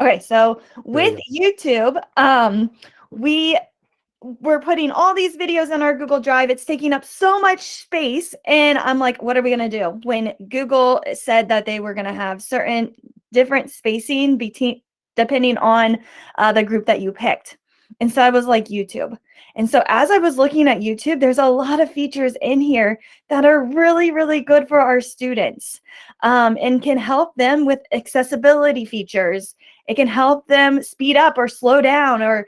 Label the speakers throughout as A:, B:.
A: Okay, so
B: There
A: with
B: you
A: YouTube, we're putting all these videos in our Google Drive. It's taking up so much space. And I'm like, what are we going to do? When Google said that they were going to have certain different spacing between depending on the group that you picked. And so I was like, YouTube. And so as I was looking at YouTube, there's a lot of features in here that are really, really good for our students and can help them with accessibility features. It can help them speed up or slow down or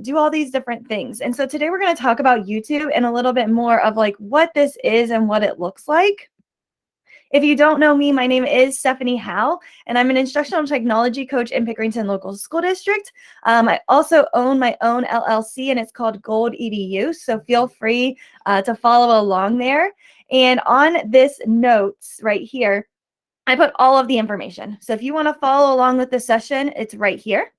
A: do all these different things. And so today we're going to talk about YouTube and a little bit more of like what this is and what it looks like. If you don't know me, my name is Stephanie Howe, and I'm an instructional technology coach in Pickerington Local School District. I also own my own LLC, and it's called Gold EDU, so feel free to follow along there. And on this notes right here, I put all of the information. So if you want to follow along with the session, it's right here.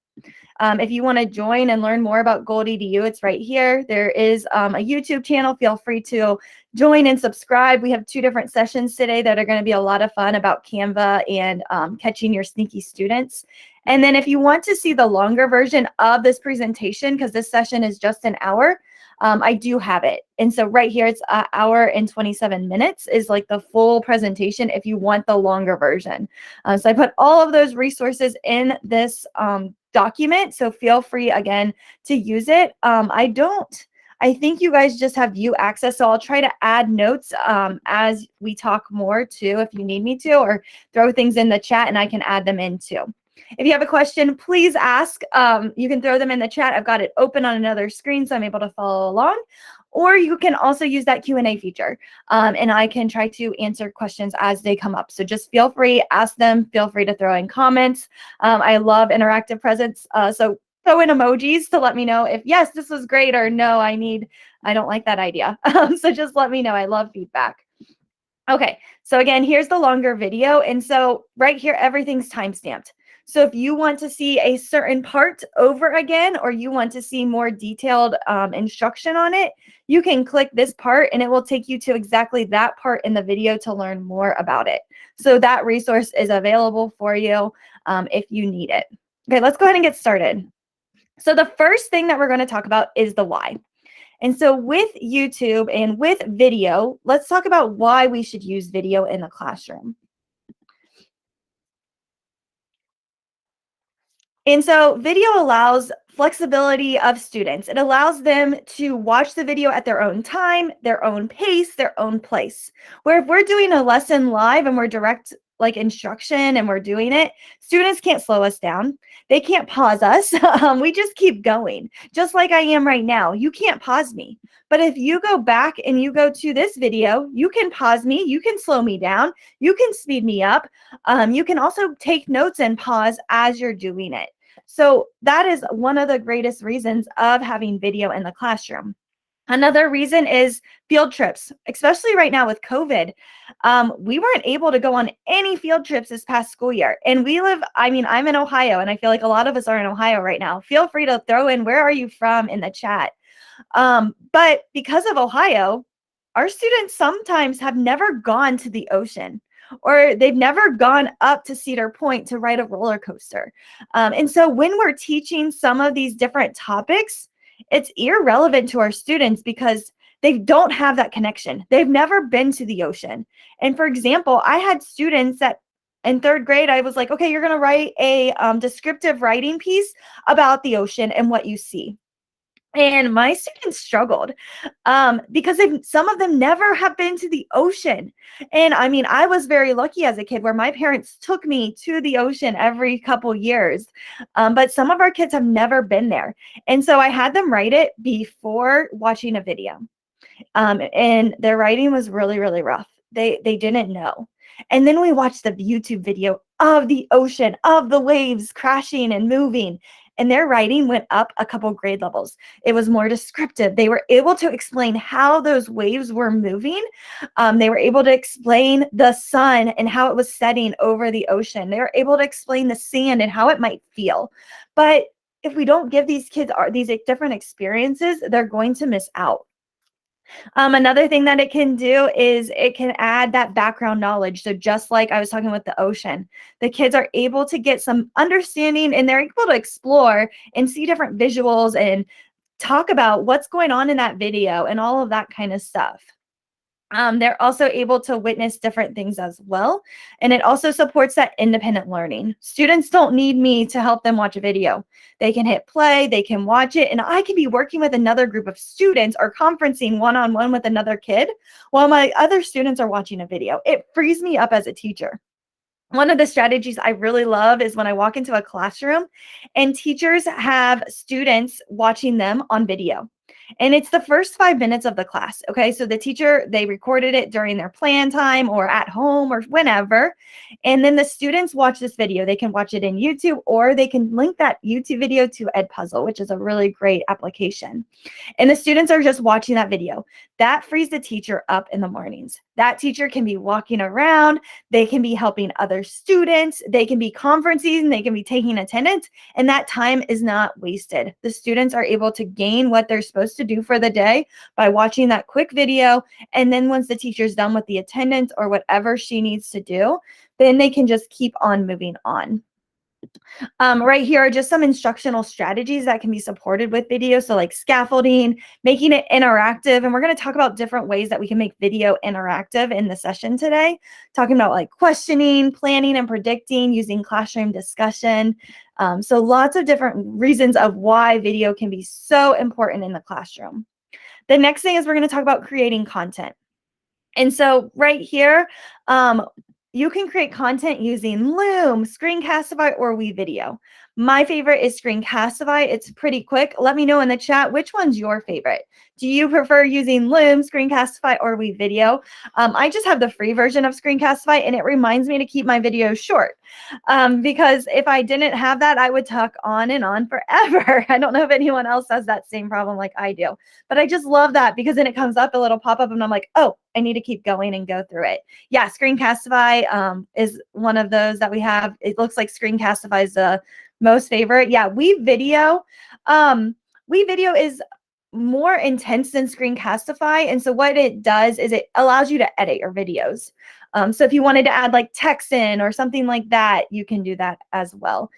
A: If you want to join and learn more about Gold EDU, it's right here. There is a YouTube channel. Feel free to join and subscribe. We have 2 different sessions today that are going to be a lot of fun about Canva and catching your sneaky students. And then if you want to see the longer version of this presentation, because this session is just an hour, I do have it. And so right here, it's an hour and 27 minutes is like the full presentation if you want the longer version. So I put all of those resources in this document. So feel free again to use it. I think you guys just have view access. So I'll try to add notes as we talk more too, if you need me to, or throw things in the chat and I can add them in too. If you have a question, please ask. You can throw them in the chat. I've got it open on another screen, so I'm able to follow along. Or you can also use that Q&A feature, and I can try to answer questions as they come up. So just feel free, ask them. Feel free to throw in comments. I love interactive presence, so throw in emojis to let me know if, yes, this was great, or no, I don't like that idea. So just let me know. I love feedback. Okay, so again, here's the longer video. And so right here, everything's timestamped. So if you want to see a certain part over again, or you want to see more detailed instruction on it, you can click this part and it will take you to exactly that part in the video to learn more about it. So that resource is available for you if you need it. Okay, let's go ahead and get started. So the first thing that we're going to talk about is the why. And so with YouTube and with video, let's talk about why we should use video in the classroom. And so video allows flexibility of students. It allows them to watch the video at their own time, their own pace, their own place. Where if we're doing a lesson live and we're direct like instruction and we're doing it, students can't slow us down. They can't pause us. We just keep going, just like I am right now. You can't pause me. But if you go back and you go to this video, you can pause me, you can slow me down, you can speed me up. You can also take notes and pause as you're doing it. So that is one of the greatest reasons of having video in the classroom. Another reason is field trips, especially right now with COVID. We weren't able to go on any field trips this past school year. And I'm in Ohio, and I feel like a lot of us are in Ohio right now. Feel free to throw in, where are you from, in the chat. But because of Ohio, our students sometimes have never gone to the ocean, or they've never gone up to Cedar Point to ride a roller coaster. And so when we're teaching some of these different topics, it's irrelevant to our students because they don't have that connection. They've never been to the ocean. And for example, I had students that in 3rd grade, I was like, okay, you're going to write a descriptive writing piece about the ocean and what you see. And my students struggled because some of them never have been to the ocean. And I mean, I was very lucky as a kid where my parents took me to the ocean every couple years. But some of our kids have never been there. And so I had them write it before watching a video. And their writing was really, really rough. They didn't know. And then we watched the YouTube video of the ocean, of the waves crashing and moving. And their writing went up a couple grade levels. It was more descriptive. They were able to explain how those waves were moving. They were able to explain the sun and how it was setting over the ocean. They were able to explain the sand and how it might feel. But if we don't give these kids these different experiences, they're going to miss out. Another thing that it can do is it can add that background knowledge. So just like I was talking with the ocean, the kids are able to get some understanding and they're able to explore and see different visuals and talk about what's going on in that video and all of that kind of stuff. They're also able to witness different things as well. And it also supports that independent learning. Students don't need me to help them watch a video. They can hit play, they can watch it, and I can be working with another group of students or conferencing one-on-one with another kid while my other students are watching a video. It frees me up as a teacher. One of the strategies I really love is when I walk into a classroom and teachers have students watching them on video. And it's the first 5 minutes of the class. Okay. So the teacher, they recorded it during their plan time or at home or whenever. And then the students watch this video. They can watch it in YouTube or they can link that YouTube video to Edpuzzle, which is a really great application. And the students are just watching that video. That frees the teacher up in the mornings. That teacher can be walking around. They can be helping other students. They can be conferencing. They can be taking attendance. And that time is not wasted. The students are able to gain what they're supposed to do for the day by watching that quick video. And then once the teacher's done with the attendance or whatever she needs to do, then they can just keep on moving on. Right here are just some instructional strategies that can be supported with video. So like scaffolding, making it interactive. And we're going to talk about different ways that we can make video interactive in the session today, talking about like questioning, planning, and predicting using classroom discussion. So lots of different reasons of why video can be so important in the classroom. The next thing is we're going to talk about creating content. And so right here, you can create content using Loom, Screencastify, or WeVideo. My favorite is Screencastify. It's pretty quick. Let me know in the chat which one's your favorite. Do you prefer using Loom, Screencastify, or WeVideo? I just have the free version of Screencastify, and it reminds me to keep my videos short because if I didn't have that, I would talk on and on forever. I don't know if anyone else has that same problem like I do, but I just love that because then it comes up, a little pop-up, and I'm like, oh, I need to keep going and go through it. Yeah, Screencastify is one of those that we have. It looks like Screencastify is the most favorite. Yeah, WeVideo is more intense than Screencastify. And so what it does is it allows you to edit your videos. So if you wanted to add like text in or something like that, you can do that as well.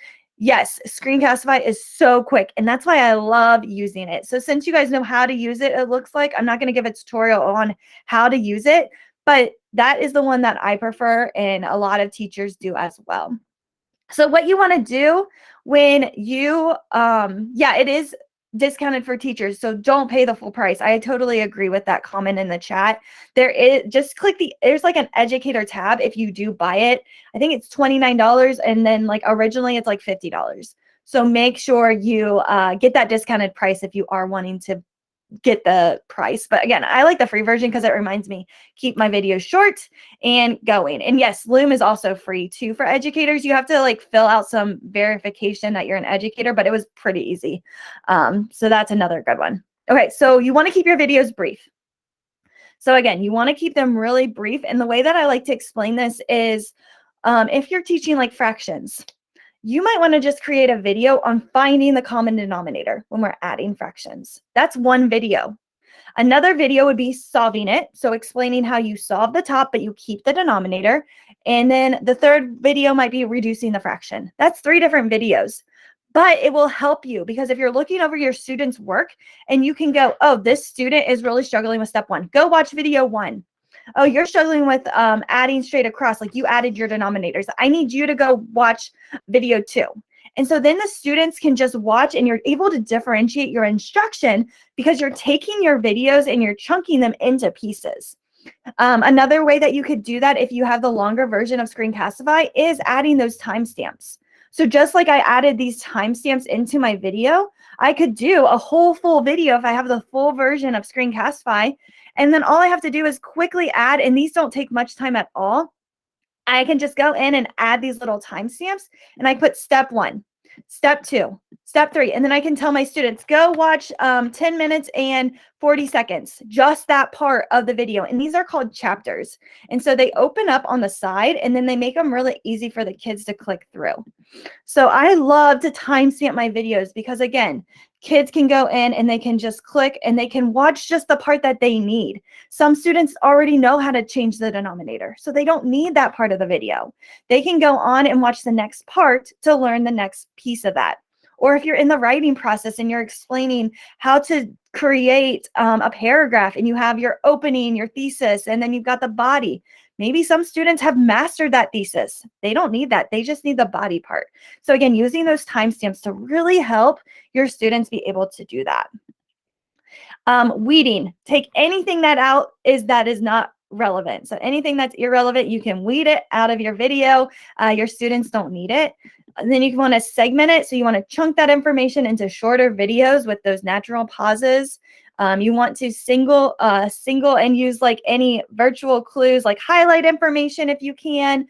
A: Yes, Screencastify is so quick, and that's why I love using it. So since you guys know how to use it, it looks like I'm not going to give a tutorial on how to use it, but that is the one that I prefer, and a lot of teachers do as well. So what you want to do when you, yeah, it is discounted for teachers, so don't pay the full price. I totally agree with that comment in the chat. There is, just click there's like an educator tab if you do buy it. I think it's $29, and then like originally it's like $50. So make sure you get that discounted price if you are wanting to get the price. But again, I like the free version because it reminds me keep my videos short and going. And yes, Loom is also free too for educators. You have to like fill out some verification that you're an educator, but it was pretty easy. So that's another good one. Okay, so you want to keep your videos brief. So again, you want to keep them really brief. And the way that I like to explain this is if you're teaching like fractions, you might want to just create a video on finding the common denominator when we're adding fractions. That's one video. Another video would be solving it. So explaining how you solve the top, but you keep the denominator. And then the third video might be reducing the fraction. That's 3 different videos. But it will help you because if you're looking over your student's work and you can go, oh, this student is really struggling with step 1. Go watch video 1. Oh, you're struggling with adding straight across, like you added your denominators. I need you to go watch video 2. And so then the students can just watch and you're able to differentiate your instruction because you're taking your videos and you're chunking them into pieces. Another way that you could do that if you have the longer version of Screencastify is adding those timestamps. So just like I added these timestamps into my video, I could do a whole full video if I have the full version of Screencastify. And then all I have to do is quickly add, and these don't take much time at all. I can just go in and add these little timestamps, and I put step 1, step 2, step 3, and then I can tell my students, go watch 10 minutes and 40 seconds, just that part of the video. And these are called chapters. And so they open up on the side, and then they make them really easy for the kids to click through. So I love to timestamp my videos because, again, kids can go in and they can just click and they can watch just the part that they need. Some students already know how to change the denominator, so they don't need that part of the video. They can go on and watch the next part to learn the next piece of that. Or if you're in the writing process and you're explaining how to create a paragraph and you have your opening, your thesis, and then you've got the body. Maybe some students have mastered that thesis. They don't need that. They just need the body part. So again, using those timestamps to really help your students be able to do that. Weeding, take anything that is not relevant. So anything that's irrelevant, you can weed it out of your video. Your students don't need it. And then you want to segment it. So you want to chunk that information into shorter videos with those natural pauses. You want to single and use like any virtual clues, like highlight information if you can.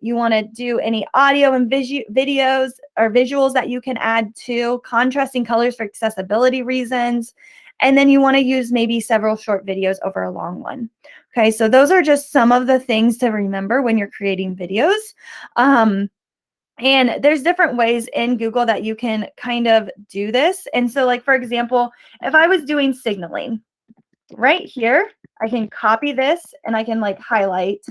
A: You want to do any audio and videos or visuals that you can add to, contrasting colors for accessibility reasons. And then you want to use maybe several short videos over a long one. Okay, so those are just some of the things to remember when you're creating videos. And there's different ways in Google that you can kind of do this. And so like, for example, if I was doing signaling right here, I can copy this and I can like highlight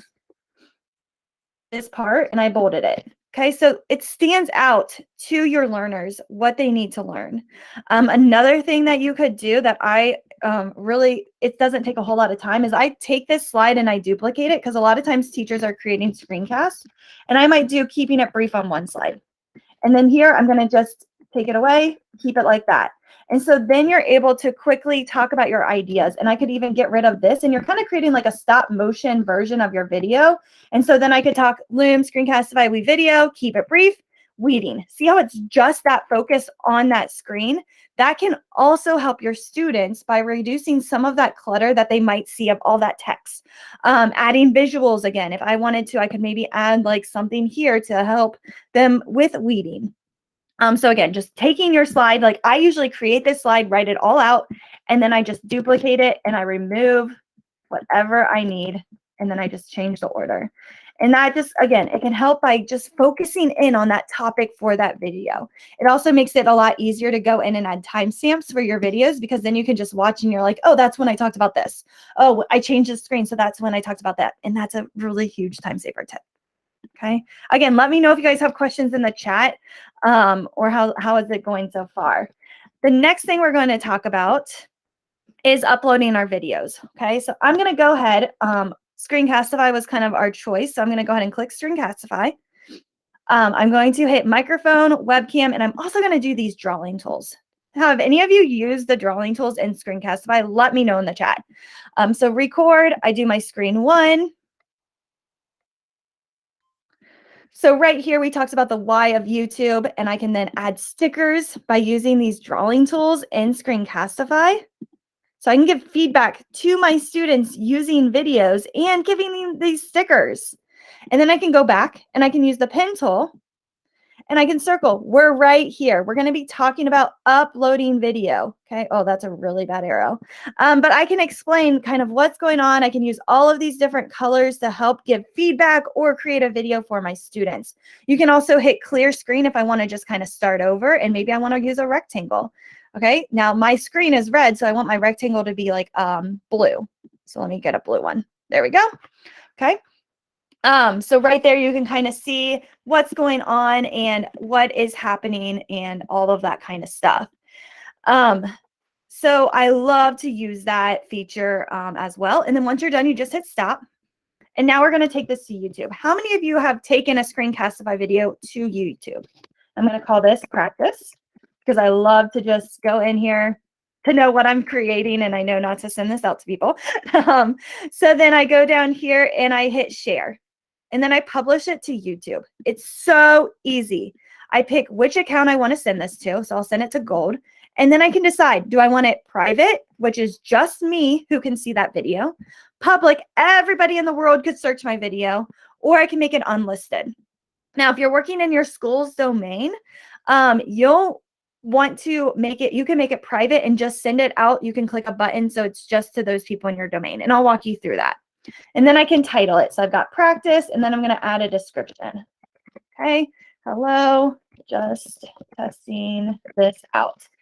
A: this part and I bolded it. Okay, so it stands out to your learners what they need to learn. Another thing that you could do that I it doesn't take a whole lot of time is I take this slide and I duplicate it, because a lot of times teachers are creating screencasts and I might do keeping it brief on one slide. And then here, I'm going to just take it away, keep it like that. And so then you're able to quickly talk about your ideas. And I could even get rid of this, and you're kind of creating like a stop motion version of your video. And so then I could talk Loom, Screencastify, we video, keep it brief, weeding. See how it's just that focus on that screen? That can also help your students by reducing some of that clutter that they might see of all that text. Adding visuals again. If I wanted to, I could maybe add like something here to help them with weeding. So again, just taking your slide, like I usually create this slide, write it all out, and then I just duplicate it and I remove whatever I need, and then I just change the order. And that just, again, it can help by just focusing in on that topic for that video. It also makes it a lot easier to go in and add timestamps for your videos, because then you can just watch and you're like, oh, that's when I talked about this. Oh, I changed the screen, so that's when I talked about that. And that's a really huge time saver tip. Okay. Again, let me know if you guys have questions in the chat, or how is it going so far. The next thing we're going to talk about is uploading our videos. Okay. So I'm going to go ahead. Screencastify was kind of our choice. So I'm going to go ahead and click Screencastify. I'm going to hit microphone, webcam, and I'm also going to do these drawing tools. Now, have any of you used the drawing tools in Screencastify? Let me know in the chat. So record, I do my screen one. So right here, we talked about the why of YouTube, and I can then add stickers by using these drawing tools in Screencastify. So I can give feedback to my students using videos and giving them these stickers. And then I can go back and I can use the pen tool and I can circle. We're right here. We're going to be talking about uploading video. Okay. Oh, that's a really bad arrow. But I can explain kind of what's going on. I can use all of these different colors to help give feedback or create a video for my students. You can also hit clear screen if I want to just kind of start over, and maybe I want to use a rectangle. Okay. Now my screen is red, so I want my rectangle to be like blue. So let me get a blue one. There we go. Okay. So right there, you can kind of see what's going on and what is happening and all of that kind of stuff. So I love to use that feature as well. And then once you're done, you just hit stop. And now we're going to take this to YouTube. How many of you have taken a Screencastify video to YouTube? I'm going to call this practice, because I love to just go in here to know what I'm creating, and I know not to send this out to people. So then I go down here and I hit share. And then I publish it to YouTube. It's so easy. I pick which account I want to send this to. So I'll send it to Gold. And then I can decide, do I want it private, which is just me who can see that video? Public, everybody in the world could search my video, or I can make it unlisted. Now, if you're working in your school's domain, you'll want to make it, you can make it private and just send it out. You can click a button, so it's just to those people in your domain. And I'll walk you through that. And then I can title it. So I've got practice, and then I'm going to add a description. Okay. Hello, just testing this out.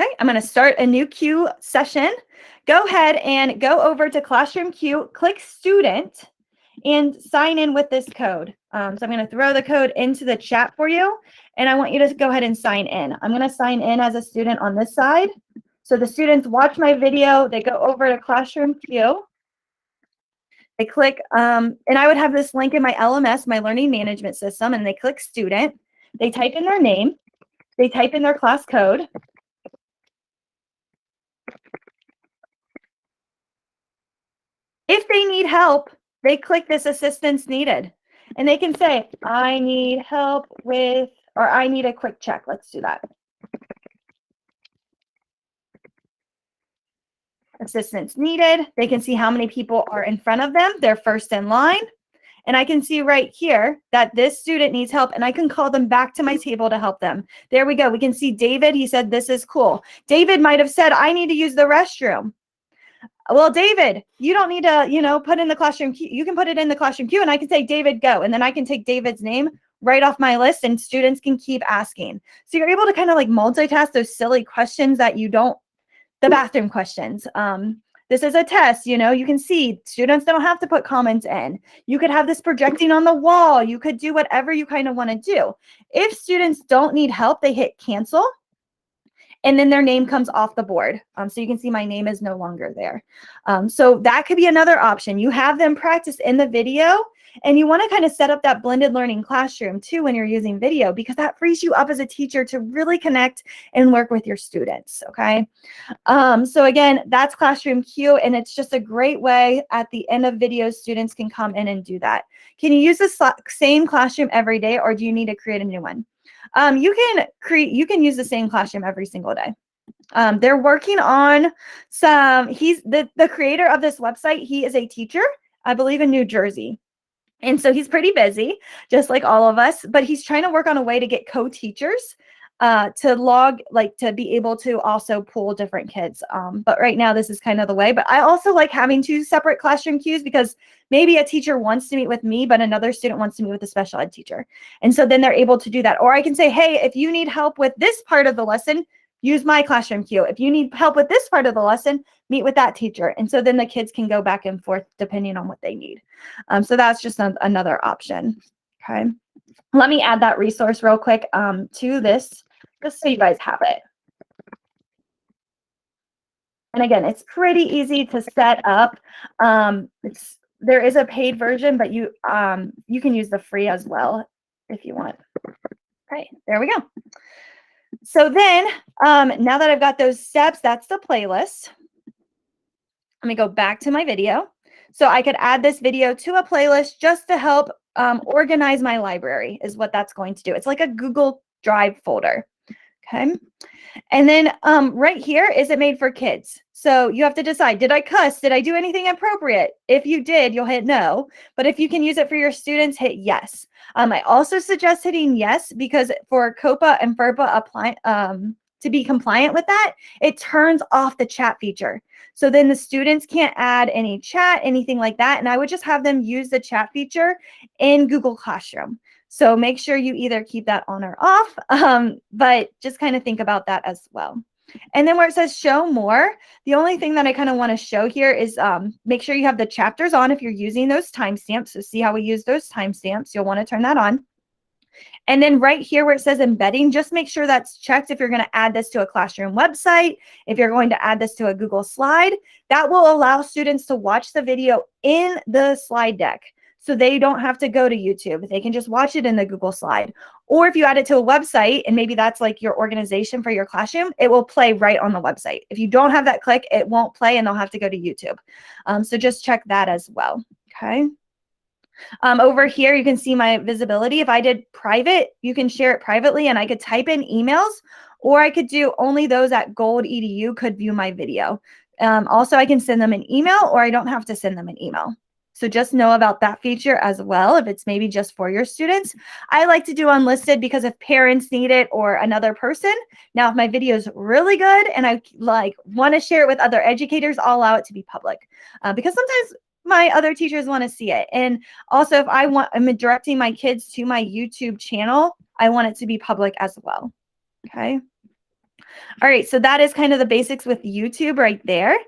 A: Okay, I'm going to start a new Q session. Go ahead and go over to Classroom Q, click Student, and sign in with this code. So I'm going to throw the code into the chat for you, and I want you to go ahead and sign in. I'm going to sign in as a student on this side. So the students watch my video, they go over to Classroom Q, they click, and I would have this link in my LMS, my learning management system, and they click Student, they type in their name, they type in their class code. If they need help, they click this assistance needed, and they can say, I need help with, or I need a quick check. Let's do that. Assistance needed. They can see how many people are in front of them. They're first in line. And I can see right here that this student needs help, and I can call them back to my table to help them. There we go. We can see David. He said, this is cool. David might have said, I need to use the restroom. Well, David, you don't need to, put in the classroom queue. You can put it in the classroom queue, and I can say, David, go. And then I can take David's name right off my list, and students can keep asking. So you're able to kind of like multitask those silly questions that you don't, the bathroom questions. This is a test, you can see students don't have to put comments in. You could have this projecting on the wall. You could do whatever you kind of want to do. If students don't need help, they hit cancel. And then their name comes off the board. So you can see my name is no longer there. So that could be another option. You have them practice in the video, and you want to kind of set up that blended learning classroom too when you're using video, because that frees you up as a teacher to really connect and work with your students, okay? So again, that's Classroom Q, and it's just a great way at the end of videos, students can come in and do that. Can you use the same classroom every day, or do you need to create a new one? You can use the same classroom every single day. They're working on some, he's the creator of this website. He is a teacher, I believe, in New Jersey. And so he's pretty busy, just like all of us, but he's trying to work on a way to get co-teachers to be able to also pull different kids. But right now this is kind of the way. But I also like having 2 separate classroom queues, because maybe a teacher wants to meet with me, but another student wants to meet with a special ed teacher. And so then they're able to do that. Or I can say, hey, if you need help with this part of the lesson, use my classroom queue. If you need help with this part of the lesson, meet with that teacher. And so then the kids can go back and forth depending on what they need. So that's just another option. Okay. Let me add that resource real quick to this, just so you guys have it. And again, it's pretty easy to set up. There is a paid version, but you can use the free as well if you want. Okay, there we go. So then, now that I've got those steps, that's the playlist. Let me go back to my video. So I could add this video to a playlist just to help organize my library, is what that's going to do. It's like a Google Drive folder. Okay. And then right here, is it made for kids? So you have to decide, did I cuss? Did I do anything appropriate? If you did, you'll hit no. But if you can use it for your students, hit yes. I also suggest hitting yes, because for COPA and FERPA to be compliant with that, it turns off the chat feature. So then the students can't add any chat, anything like that. And I would just have them use the chat feature in Google Classroom. So make sure you either keep that on or off, but just kind of think about that as well. And then where it says show more, the only thing that I kind of want to show here is make sure you have the chapters on if you're using those timestamps. So see how we use those timestamps. You'll want to turn that on. And then right here where it says embedding, just make sure that's checked if you're going to add this to a classroom website, if you're going to add this to a Google slide. That will allow students to watch the video in the slide deck. So they don't have to go to YouTube. They can just watch it in the Google slide. Or if you add it to a website, and maybe that's like your organization for your classroom, it will play right on the website. If you don't have that click, it won't play, and they'll have to go to YouTube. So just check that as well. Okay. Over here, you can see my visibility. If I did private, you can share it privately, and I could type in emails, or I could do only those at Gold EDU could view my video. Also, I can send them an email, or I don't have to send them an email. So just know about that feature as well, if it's maybe just for your students. I like to do unlisted because if parents need it or another person. Now, if my video is really good and I want to share it with other educators, I'll allow it to be public because sometimes my other teachers want to see it. And also, if I'm directing my kids to my YouTube channel, I want it to be public as well. Okay. All right, so that is kind of the basics with YouTube right there.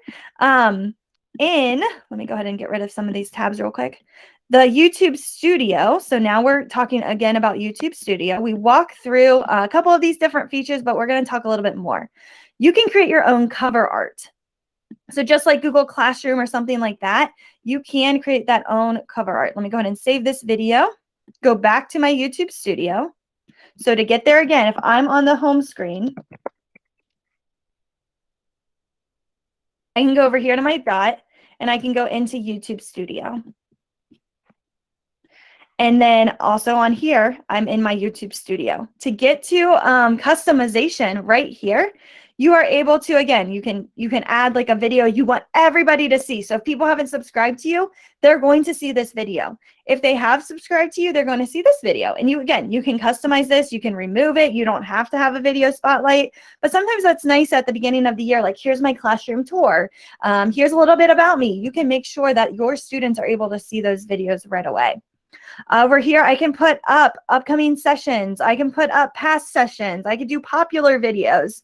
A: Let me go ahead and get rid of some of these tabs real quick. The YouTube Studio. So now we're talking again about YouTube Studio. We walk through a couple of these different features, but we're going to talk a little bit more. You can create your own cover art. So just like Google Classroom or something like that, you can create that own cover art. Let me go ahead and save this video. Go back to my YouTube Studio. So to get there again, if I'm on the home screen, I can go over here to my dot and I can go into YouTube Studio. And then also on here, I'm in my YouTube Studio. To get to customization right here, you are able to, again, you can add like a video you want everybody to see. So if people haven't subscribed to you, they're going to see this video. If they have subscribed to you, they're going to see this video. And you can customize this. You can remove it. You don't have to have a video spotlight. But sometimes that's nice at the beginning of the year. Like, here's my classroom tour. Here's a little bit about me. You can make sure that your students are able to see those videos right away. Over here, I can put up upcoming sessions. I can put up past sessions. I could do popular videos.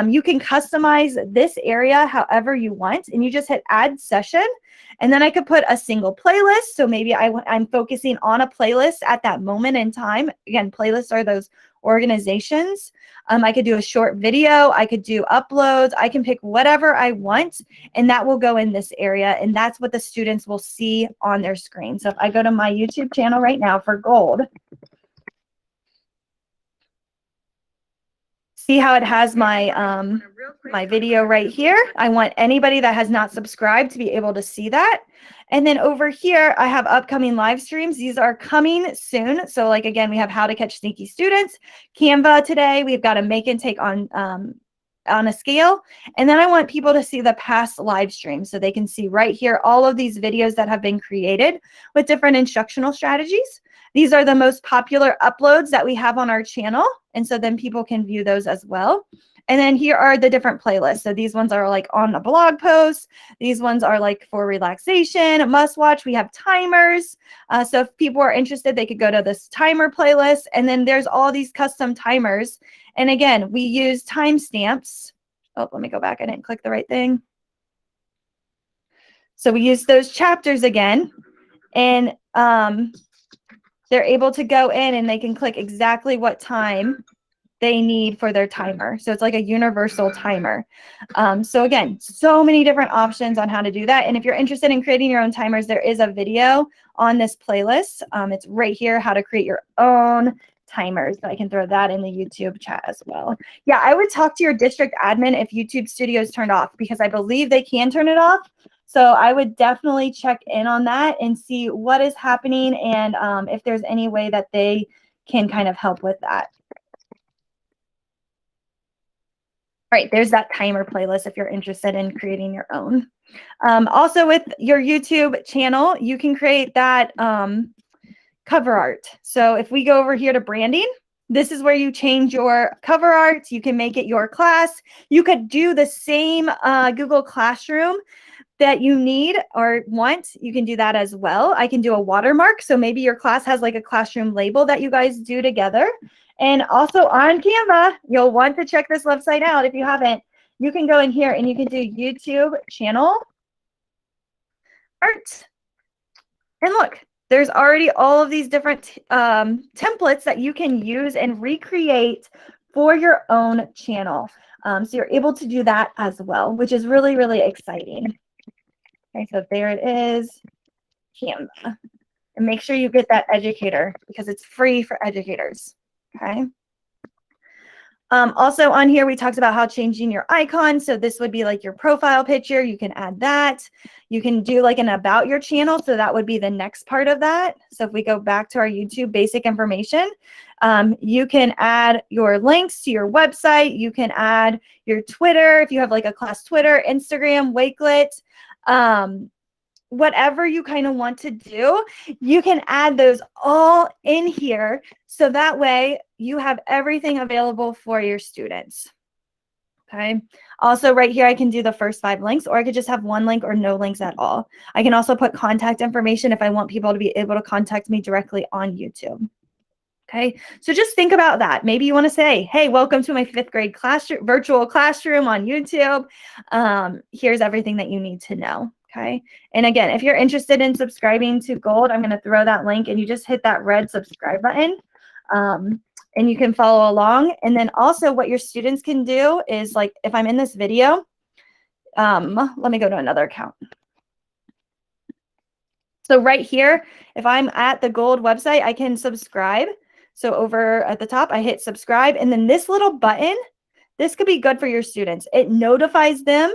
A: You can customize this area however you want, and you just hit add session. And then I could put a single playlist. So maybe I'm focusing on a playlist at that moment in time. Again, playlists are those organizations. I could do a short video. I could do uploads. I can pick whatever I want, and that will go in this area. And that's what the students will see on their screen. So if I go to my YouTube channel right now for Gold, see how it has my my video right here. I want anybody that has not subscribed to be able to see that. And then over here, I have upcoming live streams. These are coming soon. So like, again, we have how to catch sneaky students, Canva today. We've got a make and take on a scale. And then I want people to see the past live streams so they can see right here all of these videos that have been created with different instructional strategies. These are the most popular uploads that we have on our channel. And so then people can view those as well. And then here are the different playlists. So these ones are like on a blog post. These ones are like for relaxation, must watch. We have timers. So if people are interested, they could go to this timer playlist. And then there's all these custom timers. And again, we use timestamps. Oh, let me go back. I didn't click the right thing. So we use those chapters again. And they're able to go in and they can click exactly what time they need for their timer. So it's like a universal timer. So again, so many different options on how to do that. And if you're interested in creating your own timers, there is a video on this playlist. It's right here, how to create your own timers. So I can throw that in the YouTube chat as well. Yeah, I would talk to your district admin if YouTube Studio is turned off, because I believe they can turn it off. So I would definitely check in on that and see what is happening and if there's any way that they can kind of help with that. All right, there's that timer playlist if you're interested in creating your own. Also with your YouTube channel, you can create that cover art. So if we go over here to branding, this is where you change your cover art. You can make it your class. You could do the same Google Classroom that you need or want. You can do that as well. I can do a watermark. So maybe your class has like a classroom label that you guys do together. And also on Canva, you'll want to check this website out if you haven't. You can go in here and you can do YouTube channel art. And look, there's already all of these different templates that you can use and recreate for your own channel. So you're able to do that as well, which is really, really exciting. Okay, so there it is, Canva. And make sure you get that educator because it's free for educators. Okay. Also on here, we talked about how changing your icon. So this would be like your profile picture. You can add that. You can do like an about your channel. So that would be the next part of that. So if we go back to our YouTube basic information, you can add your links to your website. You can add your Twitter. If you have like a class Twitter, Instagram, Wakelet, whatever you kind of want to do, you can add those all in here. So that way you have everything available for your students. Okay. Also right here, I can do the first 5 links, or I could just have 1 link or no links at all. I can also put contact information if I want people to be able to contact me directly on YouTube. Okay, so just think about that. Maybe you want to say, hey, welcome to my 5th grade virtual classroom on YouTube. Here's everything that you need to know. Okay, and again, if you're interested in subscribing to Gold, I'm going to throw that link and you just hit that red subscribe button. And you can follow along. And then also what your students can do is, like, if I'm in this video, let me go to another account. So right here, if I'm at the Gold website, I can subscribe. So over at the top, I hit subscribe, and then this little button, this could be good for your students. It notifies them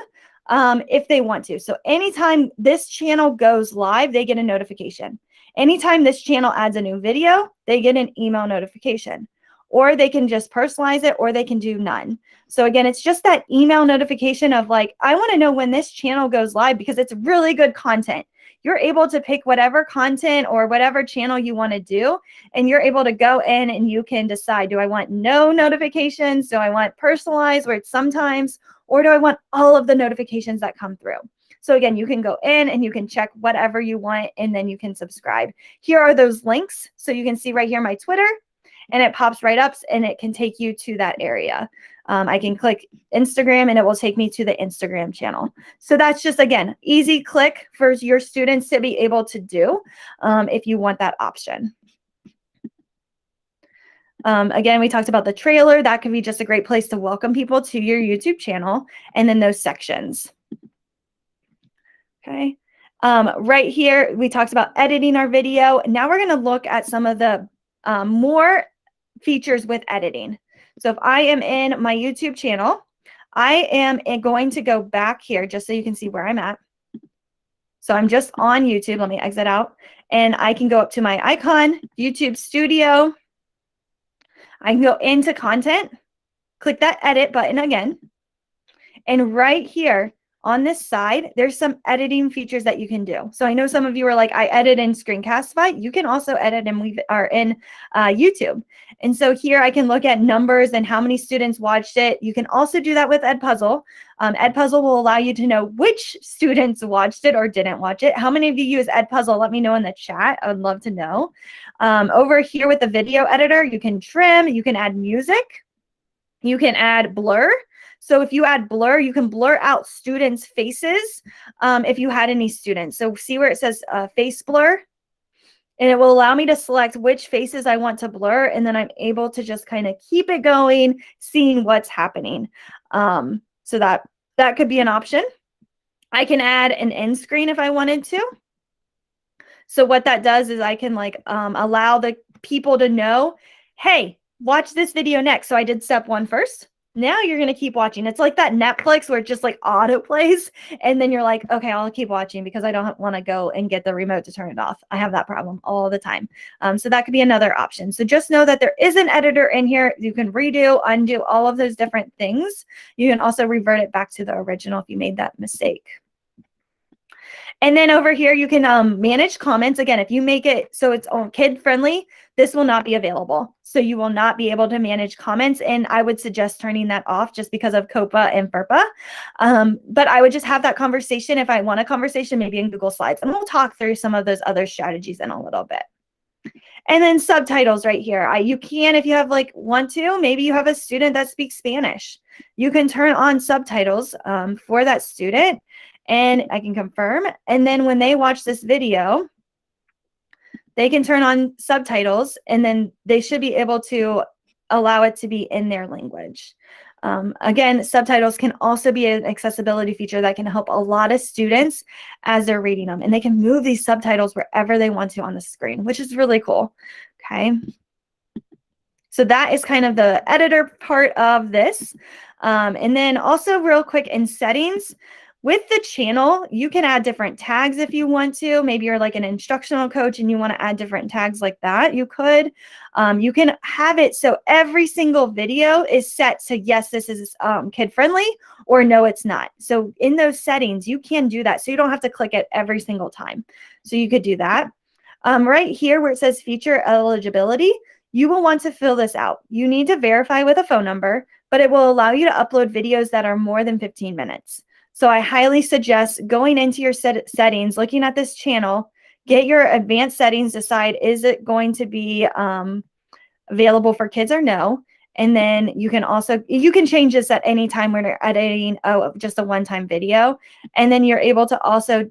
A: if they want to. So anytime this channel goes live, they get a notification. Anytime this channel adds a new video, they get an email notification. Or they can just personalize it, or they can do none. So again, it's just that email notification of, like, I want to know when this channel goes live because it's really good content. You're able to pick whatever content or whatever channel you want to do, and you're able to go in and you can decide, do I want no notifications? Do I want personalized where it's sometimes, or do I want all of the notifications that come through? So again, you can go in and you can check whatever you want, and then you can subscribe. Here are those links. So you can see right here my Twitter, and it pops right up and it can take you to that area. I can click Instagram and it will take me to the Instagram channel. So that's just, again, easy click for your students to be able to do if you want that option. Again, we talked about the trailer. That could be just a great place to welcome people to your YouTube channel, and then those sections. Okay. Right here, we talked about editing our video. Now we're going to look at some of the more features with editing. So if I am in my YouTube channel, I am going to go back here just so you can see where I'm at. So I'm just on YouTube. Let me exit out, and I can go up to my icon, YouTube Studio. I can go into content, click that edit button again. And right here on this side, there's some editing features that you can do. So I know some of you are like, I edit in Screencastify. You can also edit in YouTube. And so here I can look at numbers and how many students watched it. You can also do that with Edpuzzle. Edpuzzle will allow you to know which students watched it or didn't watch it. How many of you use Edpuzzle? Let me know in the chat. I would love to know. Over here with the video editor, you can trim, you can add music, you can add blur. So if you add blur, you can blur out students' faces if you had any students. So see where it says face blur? And it will allow me to select which faces I want to blur, and then I'm able to just kind of keep it going, seeing what's happening. So that could be an option. I can add an end screen if I wanted to. So what that does is I can allow the people to know, hey, watch this video next. So I did step 1 first. Now you're going to keep watching. It's like that Netflix where it just like auto plays, and then you're like, okay, I'll keep watching because I don't want to go and get the remote to turn it off. I have that problem all the time. So that could be another option. So just know that there is an editor in here. You can redo, undo all of those different things. You can also revert it back to the original if you made that mistake. And then over here, you can manage comments. Again, if you make it so it's kid-friendly, this will not be available. So you will not be able to manage comments, and I would suggest turning that off just because of COPA and FERPA. But I would just have that conversation if I want a conversation, maybe in Google Slides. And we'll talk through some of those other strategies in a little bit. And then subtitles right here. You can, if you have want to, maybe you have a student that speaks Spanish. You can turn on subtitles for that student. And I can confirm. And then when they watch this video, they can turn on subtitles, and then they should be able to allow it to be in their language. Again, subtitles can also be an accessibility feature that can help a lot of students as they're reading them. And they can move these subtitles wherever they want to on the screen, which is really cool. Okay. So that is kind of the editor part of this. And then also real quick in settings, with the channel, you can add different tags if you want to. Maybe you're like an instructional coach and you want to add different tags like that. You could. You can have it so every single video is set to, yes, this is kid-friendly, or no, it's not. So in those settings, you can do that. So you don't have to click it every single time. So you could do that. Right here where it says feature eligibility, you will want to fill this out. You need to verify with a phone number, but it will allow you to upload videos that are more than 15 minutes. So I highly suggest going into your settings, looking at this channel, get your advanced settings, decide, is it going to be available for kids or no. And then you can change this at any time when you're editing just a one-time video. And then you're able to also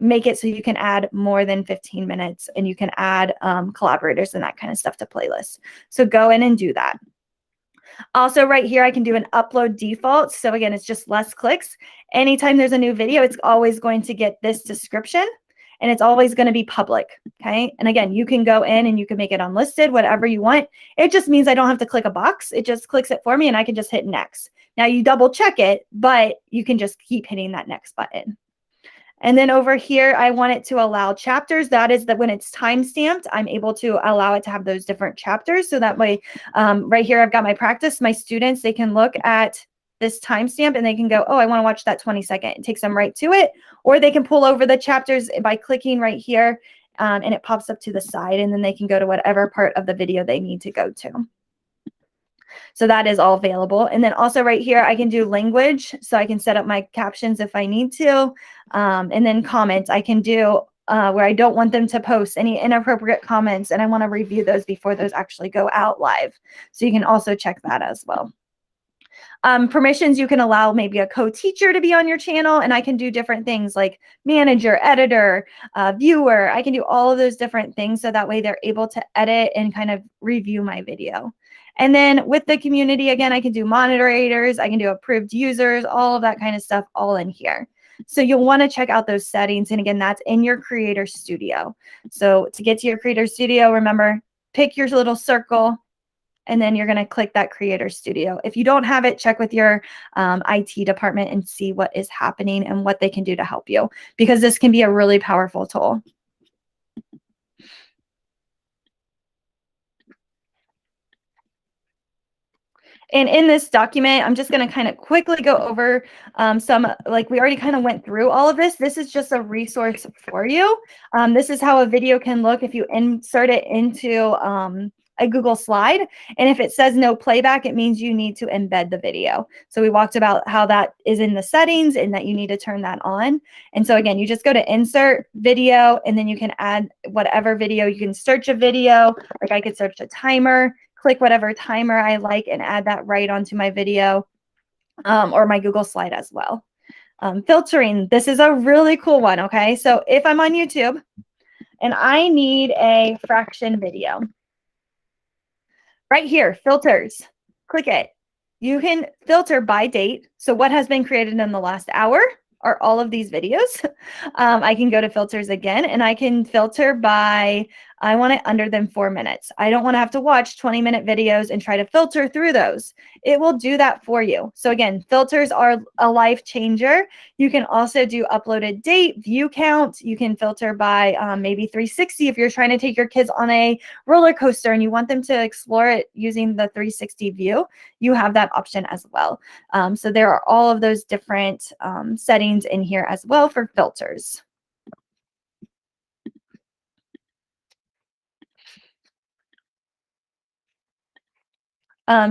A: make it so you can add more than 15 minutes, and you can add collaborators and that kind of stuff to playlists. So go in and do that. Also right here, I can do an upload default. So again, it's just less clicks. Anytime there's a new video, it's always going to get this description, and it's always going to be public. Okay. And again, you can go in and you can make it unlisted, whatever you want. It just means I don't have to click a box. It just clicks it for me, and I can just hit next. Now you double check it, but you can just keep hitting that next button. And then over here, I want it to allow chapters. That is that when it's time-stamped, I'm able to allow it to have those different chapters. So that way, right here, I've got my practice. My students, they can look at this timestamp and they can go, oh, I want to watch that 20-second. It takes them right to it. Or they can pull over the chapters by clicking right here, and it pops up to the side, and then they can go to whatever part of the video they need to go to. So that is all available. And then also right here, I can do language. So I can set up my captions if I need to. And then comments, I can do where I don't want them to post any inappropriate comments, and I want to review those before those actually go out live. So you can also check that as well. Permissions, you can allow maybe a co-teacher to be on your channel, and I can do different things like manager, editor, viewer. I can do all of those different things, so that way they're able to edit and kind of review my video. And then with the community, again, I can do moderators, I can do approved users, all of that kind of stuff all in here. So you'll want to check out those settings. And again, that's in your Creator Studio. So to get to your Creator Studio, remember, pick your little circle, and then you're going to click that Creator Studio. If you don't have it, check with your IT department and see what is happening and what they can do to help you, because this can be a really powerful tool. And in this document, I'm just going to kind of quickly go over some, like we already kind of went through all of this. This is just a resource for you. This is how a video can look if you insert it into a Google slide. And if it says no playback, it means you need to embed the video. So we walked about how that is in the settings and that you need to turn that on. And so again, you just go to insert video, and then you can add whatever video. You can search a video, like I could search a timer, click whatever timer I like and add that right onto my video or my Google slide as well. Filtering, this is a really cool one, okay? So if I'm on YouTube and I need a fraction video, right here, filters, click it. You can filter by date. So what has been created in the last hour are all of these videos. I can go to filters again, and I can filter by, I want it under than 4 minutes. I don't want to have to watch 20-minute videos and try to filter through those. It will do that for you. So again, filters are a life changer. You can also do uploaded date, view count. You can filter by maybe 360 if you're trying to take your kids on a roller coaster and you want them to explore it using the 360 view. You have that option as well. So there are all of those different settings in here as well for filters.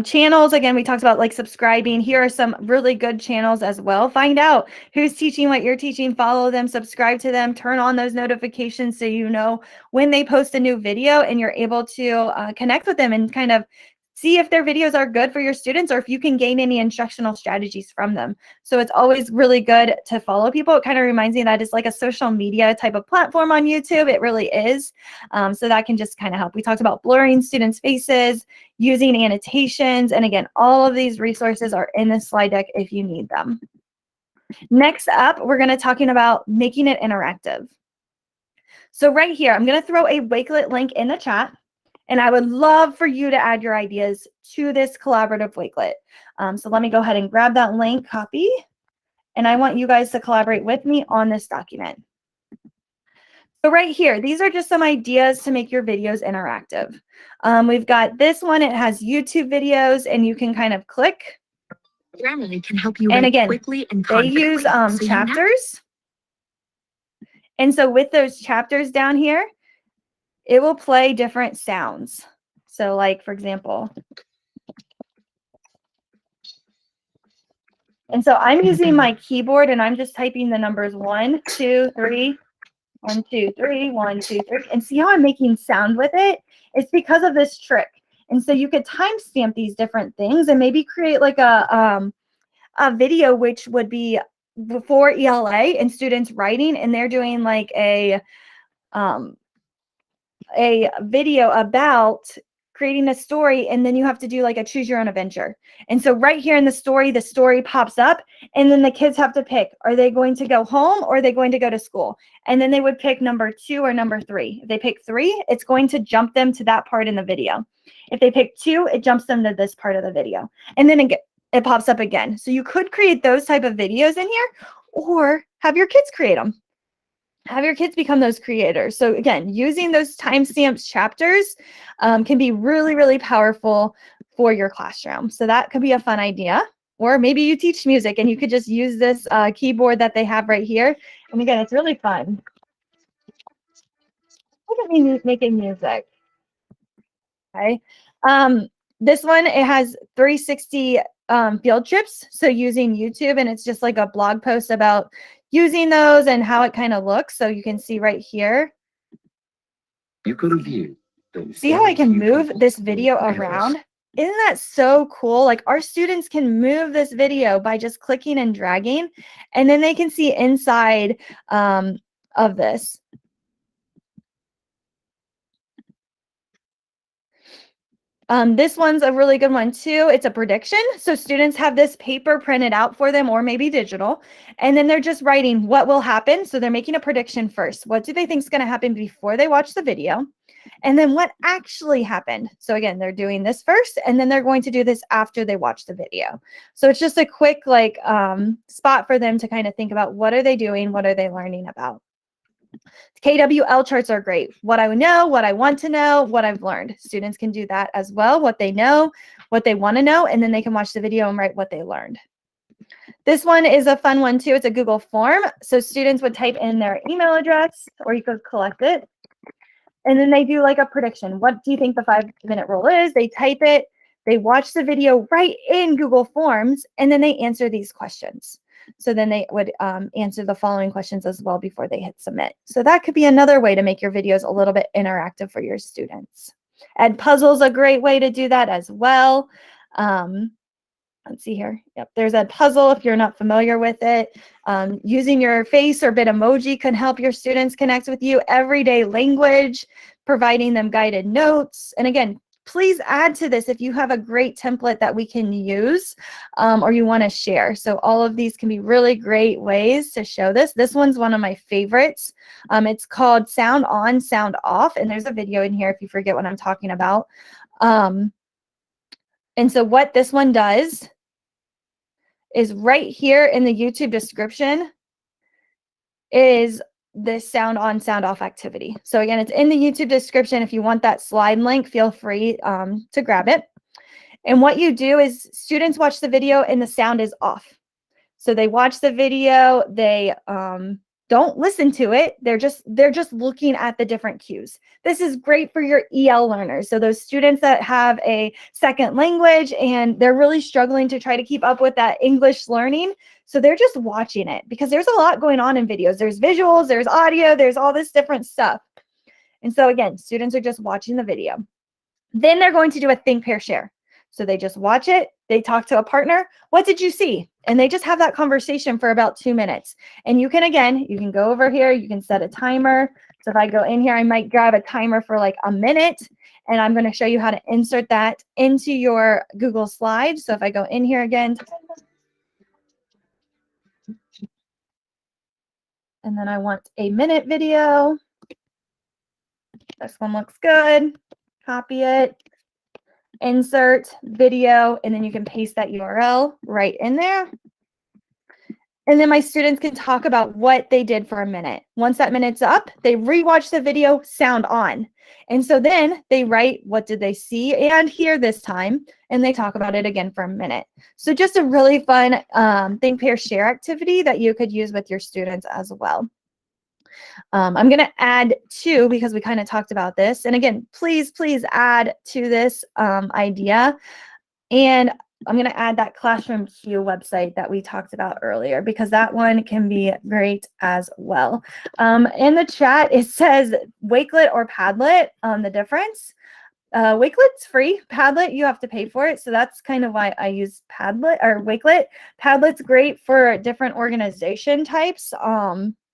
A: Channels, again, we talked about like subscribing. Here are some really good channels as well. Find out who's teaching what you're teaching, follow them, subscribe to them, turn on those notifications so you know when they post a new video, and you're able to connect with them and kind of see if their videos are good for your students or if you can gain any instructional strategies from them. So it's always really good to follow people. It kind of reminds me that it's like a social media type of platform on YouTube. It really is. So that can just kind of help. We talked about blurring students' faces, using annotations. And again, all of these resources are in this slide deck if you need them. Next up, we're going to talking about making it interactive. So right here, I'm going to throw a Wakelet link in the chat. And I would love for you to add your ideas to this collaborative Wakelet. So let me go ahead and grab that link, copy. And I want you guys to collaborate with me on this document. So right here, these are just some ideas to make your videos interactive. We've got this one. It has YouTube videos, and you can kind of click.
B: Grammarly can help you
A: and
B: write
A: again,
B: quickly and
A: they use chapters. And so with those chapters down here, it will play different sounds. So like, for example, and so I'm using my keyboard and I'm just typing the numbers 1, 2, 3, 1, 2, 3, 1, 2, 3, and see how I'm making sound with it? It's because of this trick. And so you could timestamp these different things and maybe create like a video which would be before ELA and students writing, and they're doing like a video about creating a story, and then you have to do like a choose your own adventure. And so right here in the story pops up, and then the kids have to pick, are they going to go home or are they going to go to school? And then they would pick number 2 or number 3. If they pick 3, it's going to jump them to that part in the video. If they pick 2, it jumps them to this part of the video. And then it pops up again. So you could create those type of videos in here, or have your kids create them. Have your kids become those creators. So again, using those timestamps chapters can be really, really powerful for your classroom. So that could be a fun idea. Or maybe you teach music and you could just use this keyboard that they have right here. And again, it's really fun. Look at me making music. Okay. This one, it has 360 field trips. So using YouTube, and it's just like a blog post about using those and how it kind of looks. So you can see right here.
C: You could view.
A: See how I can move this video around? Isn't that so cool? Like our students can move this video by just clicking and dragging, and then they can see inside of this. This one's a really good one too. It's a prediction. So students have this paper printed out for them, or maybe digital, and then they're just writing what will happen. So they're making a prediction first. What do they think is going to happen before they watch the video? And then what actually happened? So again, they're doing this first, and then they're going to do this after they watch the video. So it's just a quick like spot for them to kind of think about, what are they doing? What are they learning about? KWL charts are great. What I know, what I want to know, what I've learned. Students can do that as well. What they know, what they want to know, and then they can watch the video and write what they learned. This one is a fun one too. It's a Google form. So students would type in their email address, or you could collect it. And then they do like a prediction. What do you think the 5-minute rule is? They type it, they watch the video right in Google Forms, and then they answer these questions. So then they would answer the following questions as well before they hit submit. So that could be another way to make your videos a little bit interactive for your students. Ed Puzzle's a great way to do that as well. Let's see here. Yep, there's Ed Puzzle if you're not familiar with it. Using your face or Bitmoji can help your students connect with you. Everyday language, providing them guided notes. And again, please add to this if you have a great template that we can use or you want to share. So all of these can be really great ways to show this. This one's one of my favorites. It's called Sound On, Sound Off. And there's a video in here if you forget what I'm talking about. And so what this one does is right here in the YouTube description is this sound on, sound off activity. So again, it's in the YouTube description. If you want that slide link, feel free to grab it. And what you do is students watch the video and the sound is off. So they watch the video, they don't listen to it. They're just looking at the different cues. This is great for your EL learners. So those students that have a second language and they're really struggling to try to keep up with that English learning. So they're just watching it because there's a lot going on in videos. There's visuals, there's audio, there's all this different stuff. And so again, students are just watching the video. Then they're going to do a think, pair, share. So they just watch it, they talk to a partner, what did you see? And they just have that conversation for about 2 minutes. And you can, again, you can go over here, you can set a timer. So if I go in here, I might grab a timer for like a minute, and I'm going to show you how to insert that into your Google Slides. So if I go in here again, and then I want a minute video. This one looks good. Copy it. Insert video, and then you can paste that URL right in there. And then my students can talk about what they did for a minute. Once that minute's up, they rewatch the video, sound on. And so then they write, what did they see and hear this time? And they talk about it again for a minute. So just a really fun think, pair, share activity that you could use with your students as well. I'm going to add 2 because we kind of talked about this. And again, please add to this idea. And I'm going to add that Classroom Q website that we talked about earlier because that one can be great as well. In the chat, it says Wakelet or Padlet, the difference. Wakelet's free. Padlet, you have to pay for it. So that's kind of why I use Padlet or Wakelet. Padlet's great for different organization types.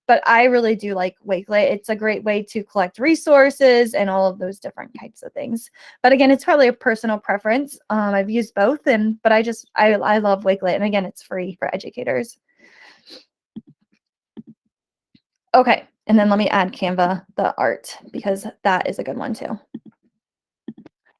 A: But I really do like Wakelet. It's a great way to collect resources and all of those different types of things. But again, it's probably a personal preference. I've used both, but I love Wakelet. And again, it's free for educators. Okay, and then let me add Canva, the art, because that is a good one too.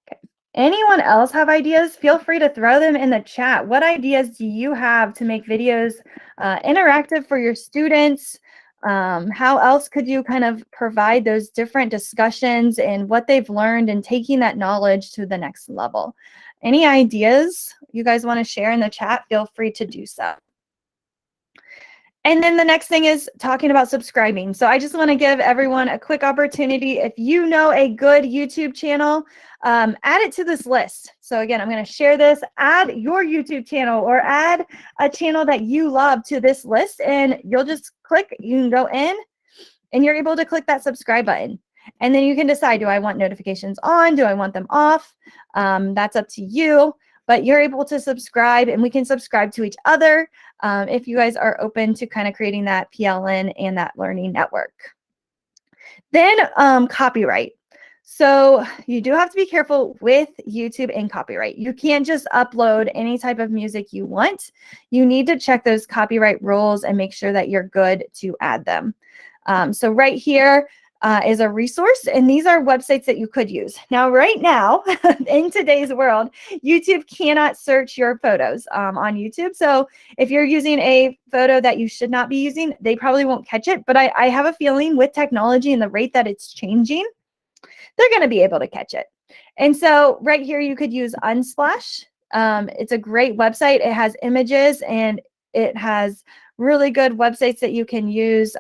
A: Okay. Anyone else have ideas? Feel free to throw them in the chat. What ideas do you have to make videos interactive for your students? How else could you kind of provide those different discussions and what they've learned and taking that knowledge to the next level? Any ideas you guys want to share in the chat? Feel free to do so. And then the next thing is talking about subscribing. So I just want to give everyone a quick opportunity. If you know a good YouTube channel, add it to this list. So again, I'm going to share this, add your YouTube channel or add a channel that you love to this list, and you'll just click, you can go in and you're able to click that subscribe button. And then you can decide, do I want notifications on? Do I want them off? That's up to you. But you're able to subscribe, and we can subscribe to each other if you guys are open to kind of creating that PLN and that learning network. Then copyright. So you do have to be careful with YouTube and copyright. You can't just upload any type of music you want. You need to check those copyright rules and make sure that you're good to add them. So right here, is a resource, and these are websites that you could use. Now, right now, in today's world, YouTube cannot search your photos on YouTube. So if you're using a photo that you should not be using, they probably won't catch it. But I have a feeling with technology and the rate that it's changing, they're going to be able to catch it. And so right here, you could use Unsplash. It's a great website. It has images, and it has really good websites that you can use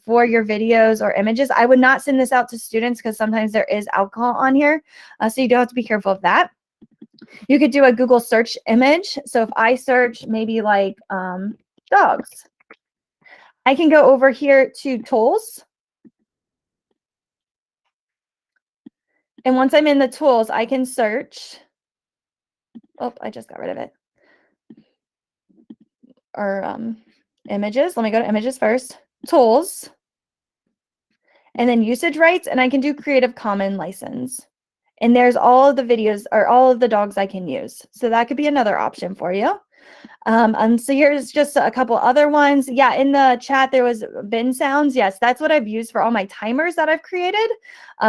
A: for your videos or images. I would not send this out to students because sometimes there is alcohol on here. So you do have to be careful of that. You could do a Google search image. So if I search maybe like dogs, I can go over here to tools. And once I'm in the tools, I can search. Oh, I just got rid of it. Or images. Let me go to images first. Tools. And then usage rights. And I can do Creative Commons license. And there's all of the videos or all of the dogs I can use. So that could be another option for you. And so here's just a couple other ones. Yeah, in the chat, there was bin sounds. Yes, that's what I've used for all my timers that I've created.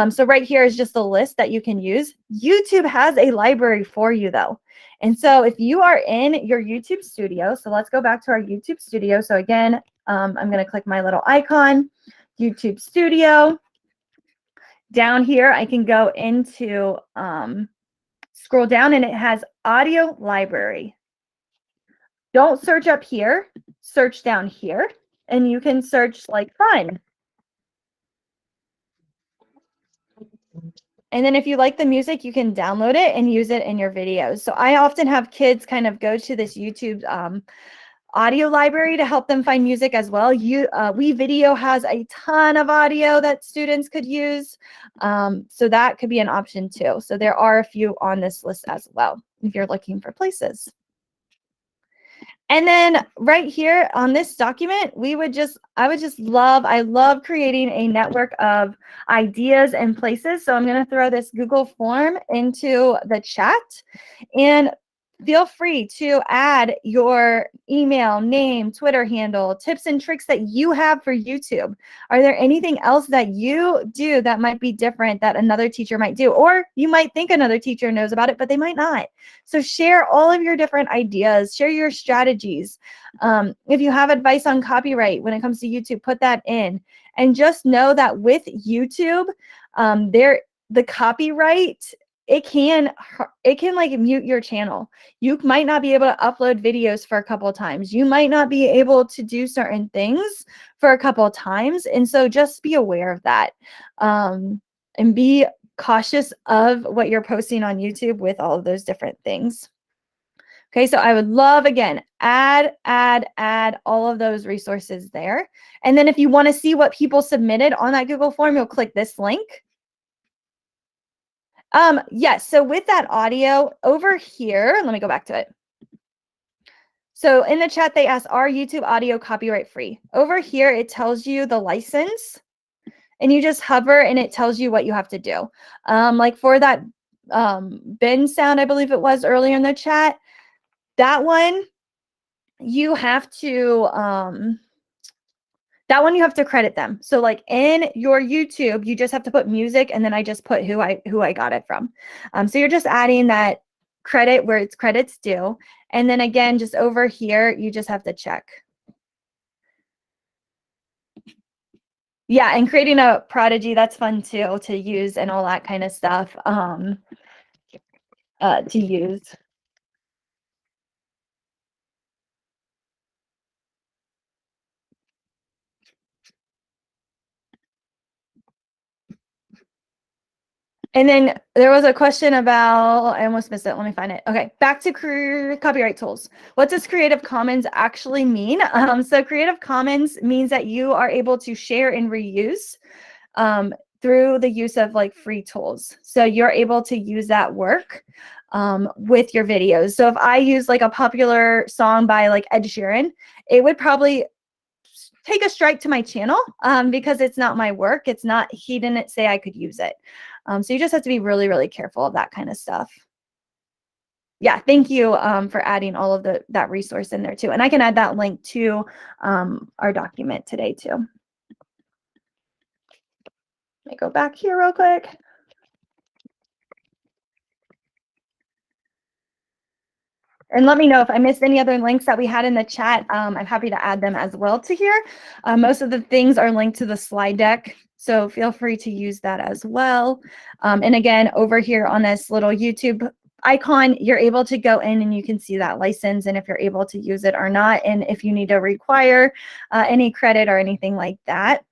A: So right here is just a list that you can use. YouTube has a library for you, though. And so if you are in your YouTube studio, so let's go back to our YouTube studio. So again, I'm going to click my little icon, YouTube Studio. Down here, I can go into, scroll down, and it has audio library. Don't search up here, search down here, and you can search like fun. And then if you like the music, you can download it and use it in your videos. So I often have kids kind of go to this YouTube audio library to help them find music as well. WeVideo has a ton of audio that students could use. So that could be an option too. So there are a few on this list as well if you're looking for places. And then right here on this document, I love creating a network of ideas and places. So I'm going to throw this Google form into the chat, and feel free to add your email, name, Twitter handle, tips and tricks that you have for YouTube. Are there anything else that you do that might be different that another teacher might do? Or you might think another teacher knows about it, but they might not. So share all of your different ideas, share your strategies. If you have advice on copyright when it comes to YouTube, put that in. And just know that with YouTube, the copyright, it can like mute your channel. You might not be able to upload videos for a couple of times. You might not be able to do certain things for a couple of times. And so just be aware of that, and be cautious of what you're posting on YouTube with all of those different things. Okay, so I would love, again, add all of those resources there. And then if you want to see what people submitted on that Google form, you'll click this link. Yes. So with that audio over here, let me go back to it. So in the chat, they asked, are YouTube audio copyright free? Over here, it tells you the license, and you just hover and it tells you what you have to do. Like for that bin sound, I believe it was earlier in the chat, that one, you have to, credit them. So like in your YouTube, you just have to put music, and then I just put who I got it from. So you're just adding that credit where it's credits due. And then again, just over here, you just have to check. Yeah, and creating a Prodigy, that's fun too, to use and all that kind of stuff to use. And then there was a question about, I almost missed it. Let me find it. Okay, back to copyright tools. What does Creative Commons actually mean? So Creative Commons means that you are able to share and reuse through the use of like free tools. So you're able to use that work with your videos. So if I use like a popular song by like Ed Sheeran, it would probably take a strike to my channel because it's not my work. It's not, he didn't say I could use it. So you just have to be really, really careful of that kind of stuff. Yeah, thank you for adding all of that resource in there too. And I can add that link to our document today too. Let me go back here real quick. And let me know if I missed any other links that we had in the chat. I'm happy to add them as well to here. Most of the things are linked to the slide deck, so feel free to use that as well. And again, over here on this little YouTube icon, you're able to go in and you can see that license and if you're able to use it or not, and if you need to require any credit or anything like that.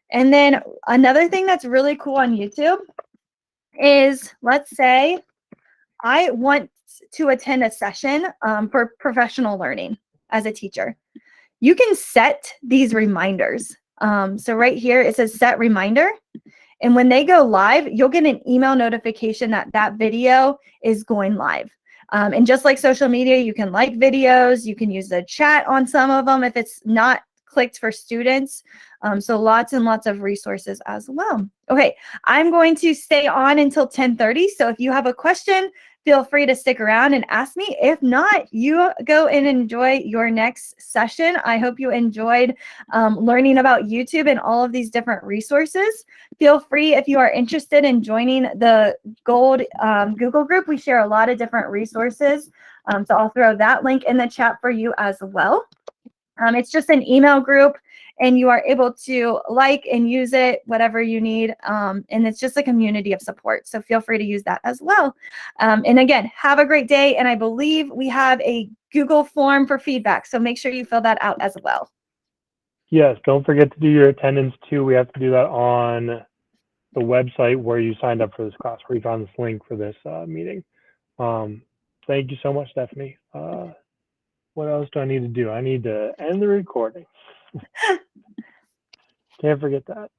A: And then another thing that's really cool on YouTube is, let's say I want to attend a session for professional learning as a teacher. You can set these reminders. So right here, it says set reminder. And when they go live, you'll get an email notification that that video is going live. And just like social media, you can like videos, you can use the chat on some of them if it's not clicked for students. So lots and lots of resources as well. Okay, I'm going to stay on until 10:30. So if you have a question, feel free to stick around and ask me. If not, you go and enjoy your next session. I hope you enjoyed learning about YouTube and all of these different resources. Feel free, if you are interested in joining the Gold Google group, we share a lot of different resources. So I'll throw that link in the chat for you as well. It's just an email group, and you are able to like and use it, whatever you need. And it's just a community of support. So feel free to use that as well. And again, have a great day. And I believe we have a Google form for feedback. So make sure you fill that out as well.
D: Yes, don't forget to do your attendance too. We have to do that on the website where you signed up for this class, where you found this link for this meeting. Thank you so much, Stephanie. What else do I need to do? I need to end the recording. Can't forget that.